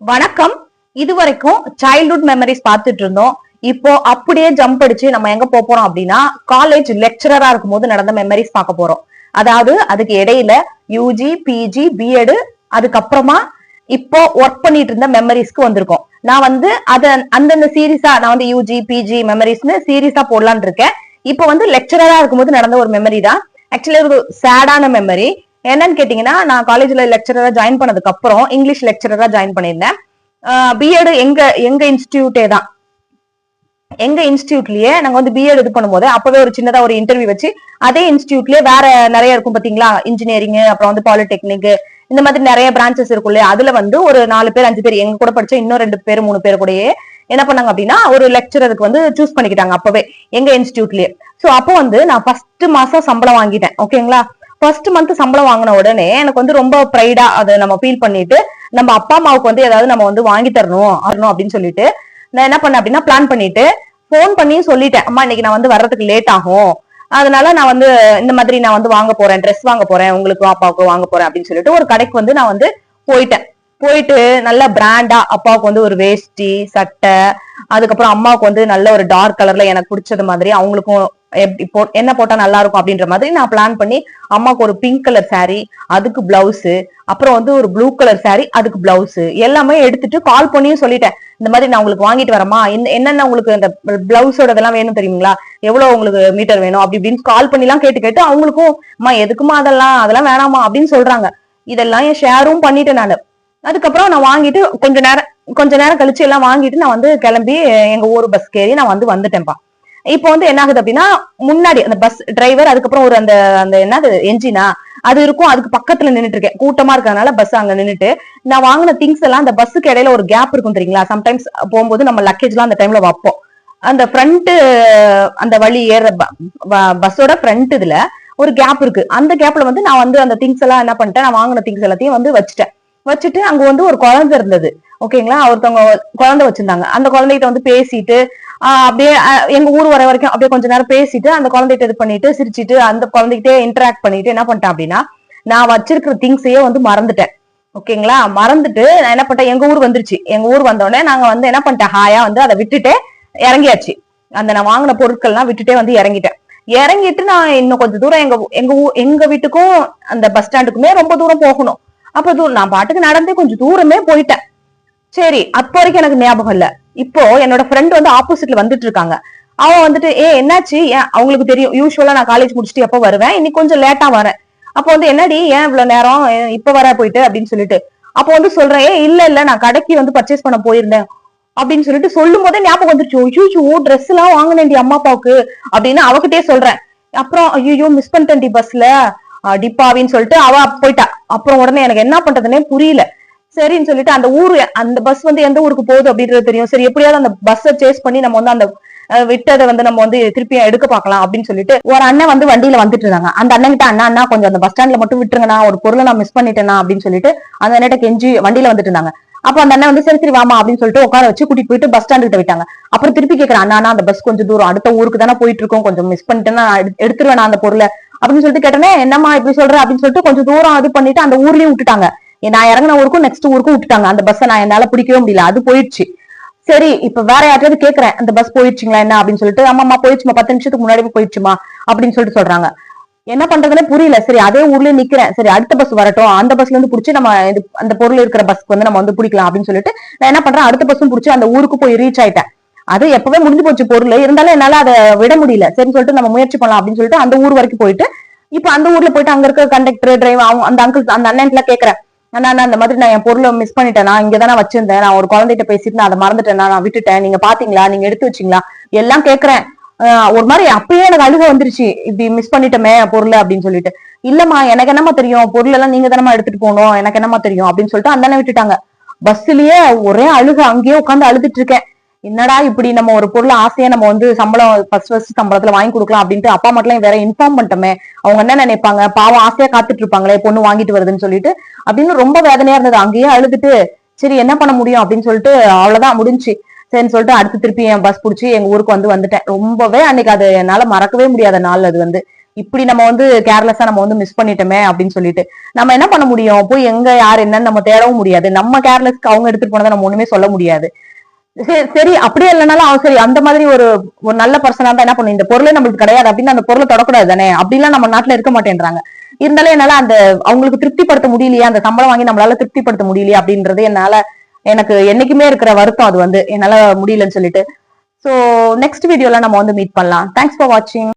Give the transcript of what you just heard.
வணக்கம். இதுவரைக்கும் childhood memories பார்த்துட்டு இருந்தோம். இப்போ அப்படியே ஜம்ப் அடிச்சு நம்ம எங்க போறோம் அப்படின்னா காலேஜ் லெக்சரரா இருக்கும் போது நடந்த மெமரிஸ் பார்க்க போறோம். அதாவது அதுக்கு இடையில யூஜி, பிஜி, பிஎட், அதுக்கப்புறமா இப்போ ஒர்க் பண்ணிட்டு இருந்த மெமரிஸ்க்கு வந்திருக்கோம். நான் வந்து அந்தந்த சீரீஸா நான் வந்து யூஜி, பிஜி மெமரிஸ்னு சீரீஸா போடலான்னு இருக்கேன். இப்போ வந்து லெக்சரரா இருக்கும்போது நடந்த ஒரு மெமரி தான். ஆக்சுவலி ஒரு சேடான மெமரி. என்னன்னு கேட்டீங்கன்னா, நான் காலேஜ்ல லெக்சரரா ஜாயின் பண்ணதுக்கு அப்புறம் இங்கிலீஷ் லெக்சரரா ஜாயின் பண்ணியிருந்தேன். பிஎட் எங்க எங்க இன்ஸ்டிடியூட்டே தான். எங்க இன்ஸ்டிடியூட்லயே நாங்க வந்து பிஎட் இது பண்ணும்போது அப்பவே ஒரு சின்னதா ஒரு இன்டர்வியூ வச்சு அதே இன்ஸ்டிடியூட்லயே வேற நிறைய இருக்கும் பாத்தீங்களா, இன்ஜினியரிங், அப்புறம் வந்து பாலிடெக்னிக், இந்த மாதிரி நிறைய பிரான்சஸ் இருக்கும் இல்லையா. அதுல வந்து ஒரு 4 பேர் 5 பேர் எங்க கூட படிச்ச இன்னும் 2 பேர் 3 பேர் கூடயே என்ன பண்ணாங்க அப்படின்னா ஒரு லெக்சரருக்கு வந்து சூஸ் பண்ணிக்கிட்டாங்க அப்பவே எங்க இன்ஸ்டிடியூட்லயே. சோ அப்போ வந்து நான் ஃபர்ஸ்ட் மாசம் சம்பளம் வாங்கிட்டேன். ஓகேங்களா. ஃபர்ஸ்ட் மந்த் சம்பளம் வாங்கின உடனே எனக்கு வந்து ரொம்ப ப்ரைடா அதை நம்ம ஃபீல் பண்ணிட்டு நம்ம அப்பா அம்மாவுக்கு வந்து ஏதாவது நம்ம வந்து வாங்கி தரணும் அப்படின்னு சொல்லிட்டு நான் என்ன பண்ணேன் அப்படின்னா பிளான் பண்ணிட்டு போன் பண்ணி சொல்லிட்டேன், அம்மா இன்னைக்கு நான் வந்து வர்றதுக்கு லேட் ஆகும், அதனால நான் வந்து இந்த மாதிரி நான் வந்து வாங்க போறேன், ட்ரெஸ் வாங்க போறேன், உங்களுக்கும் அப்பாவுக்கும் வாங்க போறேன் அப்படின்னு சொல்லிட்டு ஒரு கடைக்கு வந்து நான் வந்து போயிட்டு நல்ல பிராண்டா அப்பாவுக்கு வந்து ஒரு வேஷ்டி சட்டை, அதுக்கப்புறம் அம்மாவுக்கு வந்து நல்ல ஒரு டார்க் கலர்ல எனக்கு பிடிச்சது மாதிரி அவங்களுக்கும் என்ன போட்டா நல்லா இருக்கும் அப்படின்ற மாதிரி நான் பிளான் பண்ணி அம்மாவுக்கு ஒரு பிங்க் கலர் சாரி, அதுக்கு பிளவுஸ், அப்புறம் வந்து ஒரு ப்ளூ கலர் சாரி, அதுக்கு பிளவுஸ் எல்லாமே எடுத்துட்டு கால் பண்ணியும் சொல்லிட்டேன், இந்த மாதிரி நான் உங்களுக்கு வாங்கிட்டு வரமா, என்னென்ன உங்களுக்கு இந்த பிளவுஸோட இதெல்லாம் வேணும் தெரியுங்களா, எவ்வளவு உங்களுக்கு மீட்டர் வேணும் அப்படி இப்படின்னு கால் பண்ணி எல்லாம் கேட்டு அவங்களுக்கும் அம்மா எதுக்குமா அதெல்லாம் வேணாமா அப்படின்னு சொல்றாங்க. இதெல்லாம் என் ஷேரும் பண்ணிட்டேன் நானு. அதுக்கப்புறம் நான் வாங்கிட்டு கொஞ்ச நேரம் கழிச்சு எல்லாம் வாங்கிட்டு நான் வந்து கிளம்பி எங்க ஊர் பஸ் ஏறி நான் வந்து வந்துட்டேன்ப்பா. இப்போ வந்து என்ன ஆகுது அப்படின்னா, முன்னாடி அந்த பஸ் டிரைவர், அதுக்கப்புறம் ஒரு அந்த அந்த என்னது என்ஜினா அது இருக்கும், அதுக்கு பக்கத்துல நின்னுட்டு இருக்கேன். கூட்டமா இருக்கிறதுனால பஸ் அங்க நின்னுட்டு நான் வாங்கின திங்ஸ் எல்லாம் அந்த பஸ்ஸுக்கு இடையில ஒரு கேப் இருக்கும் தெரியுங்களா. சம்டைம்ஸ் போகும்போது நம்ம லக்கேஜ் எல்லாம் அந்த டைம்ல வைப்போம். அந்த ஃப்ரண்ட் அந்த வழி ஏற பஸ்ஸோட ஃப்ரண்ட் இதுல ஒரு கேப் இருக்கு. அந்த கேப்ல வந்து நான் வந்து அந்த திங்ஸ் எல்லாம் என்ன பண்ணிட்டேன், நான் வாங்கின திங்ஸ் எல்லாத்தையும் வந்து வச்சுட்டு அங்க வந்து ஒரு குழந்தை இருந்தது. ஓகேங்களா. ஒருத்தவங்க குழந்தை வச்சிருந்தாங்க. அந்த குழந்தைகிட்ட வந்து பேசிட்டு அப்படியே எங்க ஊர் வர வரைக்கும் அப்படியே கொஞ்ச நேரம் பேசிட்டு அந்த குழந்தைகிட்ட இது பண்ணிட்டு சிரிச்சிட்டு அந்த குழந்தைகிட்டே இன்டராக்ட் பண்ணிட்டு என்ன பண்ணிட்டேன் அப்படின்னா, நான் வச்சிருக்கிற திங்ஸையே வந்து மறந்துட்டேன். ஓகேங்களா. மறந்துட்டு நான் என்ன பண்ணிட்டேன், எங்க ஊர் வந்துருச்சு. எங்க ஊர் வந்தோடனே நாங்க வந்து என்ன பண்ணிட்டேன், ஹாயா வந்து அதை விட்டுட்டே இறங்கியாச்சு. அந்த நான் வாங்கின பொருட்கள்லாம் விட்டுட்டே வந்து இறங்கிட்டு நான் இன்னும் கொஞ்சம் தூரம் எங்க வீட்டுக்கும் அந்த பஸ் ஸ்டாண்டுக்குமே ரொம்ப தூரம் போகணும். அப்ப நான் பாட்டுக்கு நடந்தே கொஞ்சம் தூரமே போயிட்டேன். சரி, அப்போ வரைக்கும் எனக்கு ஞாபகம் இல்ல. இப்போ என்னோட ஃப்ரெண்ட் வந்து ஆப்போசிட்ல வந்துட்டு இருக்காங்க. அவன் வந்துட்டு என்னாச்சு, ஏன் அவங்களுக்கு தெரியும் யூஸ்வலா நான் காலேஜ் முடிச்சுட்டு எப்ப வருவேன், இன்னைக்கு கொஞ்சம் லேட்டா வரேன். அப்போ வந்து என்னடி ஏன் இவ்வளவு நேரம் இப்ப வர போயிட்டு அப்படின்னு சொல்லிட்டு அப்போ வந்து சொல்றேன், இல்ல நான் கடைக்கு வந்து பர்ச்சேஸ் பண்ண போயிருந்தேன் அப்படின்னு சொல்லிட்டு சொல்லும் போதே ஞாபகம் வந்துருச்சு. ஐயோ ட்ரெஸ் எல்லாம் வாங்கினேன்டி அம்மா அப்பாவுக்கு அப்படின்னு அவகிட்டே சொல்றேன். அப்புறம் ஐயோ மிஸ் பண்ணிட்டேன்டி பஸ்ல டிப்பாவின்னு சொல்லிட்டு அவ போயிட்டா. அப்புறம் உடனே எனக்கு என்ன பண்றதுன்னே புரியல. சரின்னு சொல்லிட்டு அந்த பஸ் வந்து எந்த ஊருக்கு போகுது அப்படின்றது தெரியும். சரி எப்படியாவது அந்த பஸ்ஸை சேஸ் பண்ணி நம்ம வந்து அந்த விட்டதை வந்து நம்ம வந்து திருப்பி எடுக்க பாக்கலாம் அப்படின்னு சொல்லிட்டு ஒரு அண்ணன் வந்து வண்டியில வந்துட்டு இருந்தாங்க. அந்த அண்ணன் கிட்ட அண்ணா கொஞ்சம் அந்த பஸ் ஸ்டாண்ட்ல மட்டும் விட்டுருங்கண்ணா, ஒரு பொருளை நான் மிஸ் பண்ணிட்டேனா அப்படின்னு சொல்லிட்டு அந்த அண்ணன் கெஞ்சி வண்டியில வந்துட்டு இருந்தாங்க. அப்ப அந்த அண்ணன் வந்து சரி வாமா அப்படின்னு சொல்லிட்டு உட்கார வச்சு கூட்டிட்டு போயிட்டு பஸ் ஸ்டாண்ட் கிட்ட விட்டாங்க. அப்புறம் திருப்பி கேட்கிறேன், அண்ணா அந்த பஸ் கொஞ்சம் தூரம் அடுத்த ஊருக்கு தானே போயிட்டு இருக்கோம், கொஞ்சம் மிஸ் பண்ணிட்டேன்னா எடுத்துருவேன் அந்த பொருளை அப்படின்னு சொல்லிட்டு கேட்டனே, என்னம்மா இப்படி சொல்ற அப்படின்னு சொல்லிட்டு கொஞ்சம் தூரம் இது பண்ணிட்டு அந்த ஊர்லயும் விட்டுட்டாங்க. நான் இறங்கின ஊருக்கும் நெக்ஸ்ட் ஊருக்கும் விட்டுட்டாங்க. அந்த பஸ்ஸை நான் என்னால பிடிக்கவே முடியல, அது போயிடுச்சு. சரி இப்ப வேற யார்ட்டாவது கேக்குறேன், அந்த பஸ் போயிடுச்சுங்களா என்ன அப்படின்னு சொல்லிட்டு, ஆமாமா போயிடுச்சுமா, 10 நிமிஷத்துக்கு முன்னாடி போயிடுச்சுமா அப்படின்னு சொல்லிட்டு சொல்றாங்க. என்ன பண்றதுன்னு புரியல. சரி அதே ஊர்லயே நிக்கிறேன், சரி அடுத்த பஸ் வரட்டும், அந்த பஸ்ல இருந்து புடிச்சு நம்ம அந்த பொருள் இருக்கிற பஸ்க்கு வந்து நம்ம வந்து பிடிக்கலாம் அப்படின்னு சொல்லிட்டு நான் என்ன பண்றேன், அடுத்த பஸ்ஸும் புடிச்சு அந்த ஊருக்கு போய் ரீச் ஆயிட்டேன். அது எப்பவே முடிஞ்சு போச்சு பொருள், இருந்தாலும் என்னால அதை விட முடியல. சரின்னு சொல்லிட்டு நம்ம முயற்சி பண்ணலாம் அப்படின்னு சொல்லிட்டு அந்த ஊர் வரைக்கும் போயிட்டு இப்ப அந்த ஊர்ல போயிட்டு அங்க இருக்க கண்டக்டர் டிரைவர் அந்த அங்கிள் அந்த அண்ணன் கேக்குறேன், ஆனா அந்த மாதிரி நான் என் பொருளை மிஸ் பண்ணிட்டேனா, இங்கதானே வச்சிருந்தேன், நான் ஒரு குழந்தைகிட்ட பேசிட்டு நான் அதை மறந்துட்டேனா, நான் விட்டுட்டேன், நீங்க பாத்தீங்களா, நீங்க எடுத்து வச்சீங்களா எல்லாம் கேக்குறேன். ஒரு மாதிரி அப்பயே எனக்கு அழுக வந்துருச்சு, இப்படி மிஸ் பண்ணிட்டோமே பொருள் அப்படின்னு சொல்லிட்டு. இல்லம்மா எனக்கு என்னமா தெரியும், பொருள் எல்லாம் நீங்க தானமா எடுத்துட்டு போகணும், எனக்கு என்னமா தெரியும் அப்படின்னு சொல்லிட்டு அந்த அண்ணன் விட்டுட்டாங்க. பஸ்லயே ஒரே அழுக, அங்கேயே உட்காந்து அழுதுட்டு இருக்கேன். என்னடா இப்படி நம்ம ஒரு பொருள் ஆசையா நம்ம வந்து சம்பளம் ஃபர்ஸ்ட் சம்பளத்துல வாங்கி கொடுக்கலாம் அப்படின்ட்டு அப்பா மட்டும் வேற இன்ஃபார்ம் பண்ணிட்டோமே, அவங்க என்ன நினைப்பாங்க, பாவம் ஆசையா காத்துட்டு இருப்பாங்களே பொண்ணு வாங்கிட்டு வருதுன்னு சொல்லிட்டு அப்படின்னு ரொம்ப வேதனையா இருந்தது. அங்கேயே அழுதுட்டு சரி என்ன பண்ண முடியும் அப்படின்னு சொல்லிட்டு அவ்வளவுதான் முடிஞ்சு. சரின்னு சொல்லிட்டு அடுத்து திருப்பி என் பஸ் புடிச்சு எங்க ஊருக்கு வந்துட்டேன். ரொம்பவே அன்னைக்கு அது என்னால மறக்கவே முடியாத நாள் அது வந்து. இப்படி நம்ம வந்து கேர்லெஸ்ஸா நம்ம வந்து மிஸ் பண்ணிட்டோமே அப்படின்னு சொல்லிட்டு நம்ம என்ன பண்ண முடியும்? போய் எங்க யார் என்னன்னு நம்ம தேடவும் முடியாது. நம்ம கேர்லெஸ்க்கு அவங்க எடுத்துட்டு போனதை நம்ம ஒண்ணுமே சொல்ல முடியாது. சரி அப்படியே இல்லைனாலும் சரி அந்த மாதிரி ஒரு ஒரு நல்ல பர்சனா தான் என்ன பண்ணும், இந்த பொருளே நம்மளுக்கு கிடையாது அப்படின்னு அந்த பொருளை தொடக்கூடாது தானே. அப்படிலாம் நம்ம நாட்டுல இருக்க மாட்டேன்றாங்க. இருந்தாலும் என்னால அந்த அவங்களுக்கு திருப்திப்படுத்த முடியலையா, அந்த சம்பளம் வாங்கி நம்மளால திருப்திப்படுத்த முடியலையா அப்படின்றது எனக்கு என்னைக்குமே இருக்கிற வருத்தம். அது வந்து என்னால முடியலன்னு சொல்லிட்டு. சோ நெக்ஸ்ட் வீடியோல நம்ம வந்து மீட் பண்ணலாம். தேங்க்ஸ் ஃபார் வாட்சிங்.